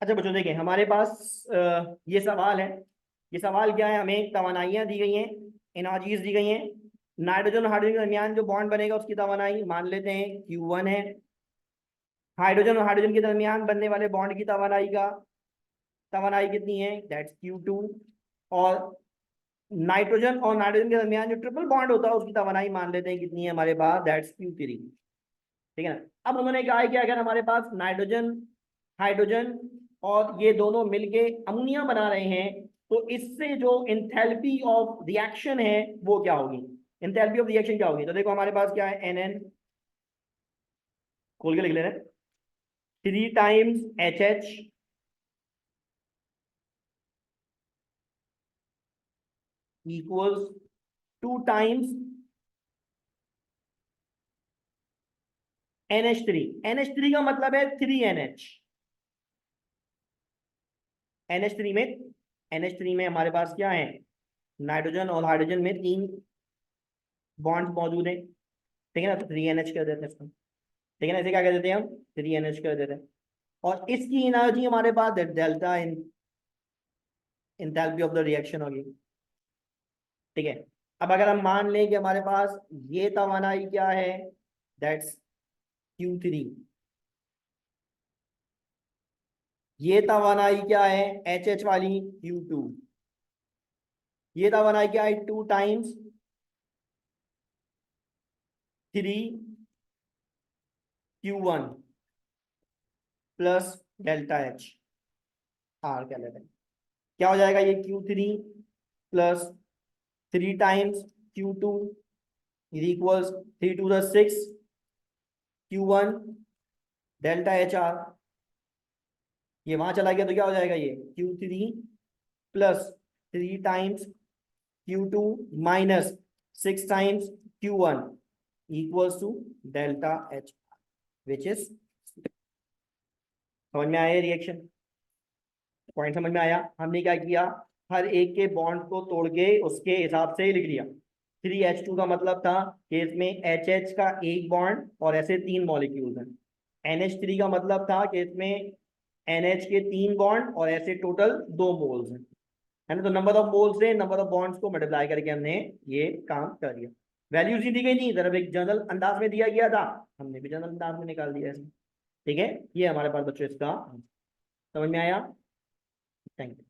अच्छा बच्चों देखें, हमारे पास ये सवाल है। ये सवाल क्या है, हमें तवानाइयाँ दी गई हैं, एनर्जीज दी गई हैं। नाइट्रोजन और हाइड्रोजन के दरमियान जो बॉन्ड बनेगा उसकी तवानाई मान लेते हैं Q1 है। हाइड्रोजन और हाइड्रोजन के दरमियान बनने वाले बॉन्ड की तवानाई कितनी है, दैट्स Q2। और नाइट्रोजन और नाइट्रोजन के दरमियान जो ट्रिपल बॉन्ड होता है उसकी तवानाई मान लेते हैं कितनी है हमारे पास, दैट्स Q3। ठीक है ना। अब उन्होंने कहा है कि अगर हमारे पास नाइट्रोजन, हाइड्रोजन और ये दोनों मिलके अमोनिया बना रहे हैं, तो इससे जो इंथैल्पी ऑफ रिएक्शन है वो क्या होगी, इंथैल्पी ऑफ रिएक्शन क्या होगी। तो देखो हमारे पास क्या है, NN, खोल के लिख ले रहे हैं, 3 times HH equals 2 times NH3। NH3 का मतलब है 3NH। NH3 में NH3 में हमारे पास क्या है, नाइट्रोजन और हाइड्रोजन में 3 बॉन्ड मौजूद है। ठीक है ना, तो 3NH कर देते हैं इसको। ठीक है ना, इसे क्या कर देते हैं हम, 3NH कर देते हैं। और इसकी एनर्जी हमारे पास delta in enthalpy of the reaction होगी। ठीक है। अब अगर हम मान लें कि हमारे पास ये तवानाई क्या है, दैट्स Q3। ये तवानाई क्या है, HH वाली, Q2। ये तवानाई क्या है, 2 times 3Q1 plus delta H, R क्या लेते हैं, क्या हो जाएगा ये Q3 plus 3 times Q2 is equals 3 to the 6 Q1 delta HR। ये वहां चला गया तो क्या हो जाएगा, ये Q3 plus 3 times Q2 minus 6 times Q1 equals to delta H, which is, समझ में आया रिएक्शन, पॉइंट समझ में आया। हमने क्या किया, हर एक के बॉन्ड को तोड़ के उसके हिसाब से लिख लिया। 3H2 का मतलब था कि इसमें HH का एक बॉन्ड और ऐसे 3 मॉलिक्यूल्स हैं। NH3 का मतलब था कि इसमें NH के 3 बॉन्ड और ऐसे टोटल 2 मोल्स हैं, है ना। तो नंबर ऑफ मोल्स से नंबर ऑफ बॉन्ड्स को मल्टीप्लाई करके हमने ये काम कर दिया। वैल्यूज ही दी गई नहीं, तरफ एक जनरल अंदाज में दिया गया था, हमने भी जनरल अंदाज में निकाल दिया इसमें। ठीक है, ये हमारे पास बच्चों इसका समझ में आया। Thank you.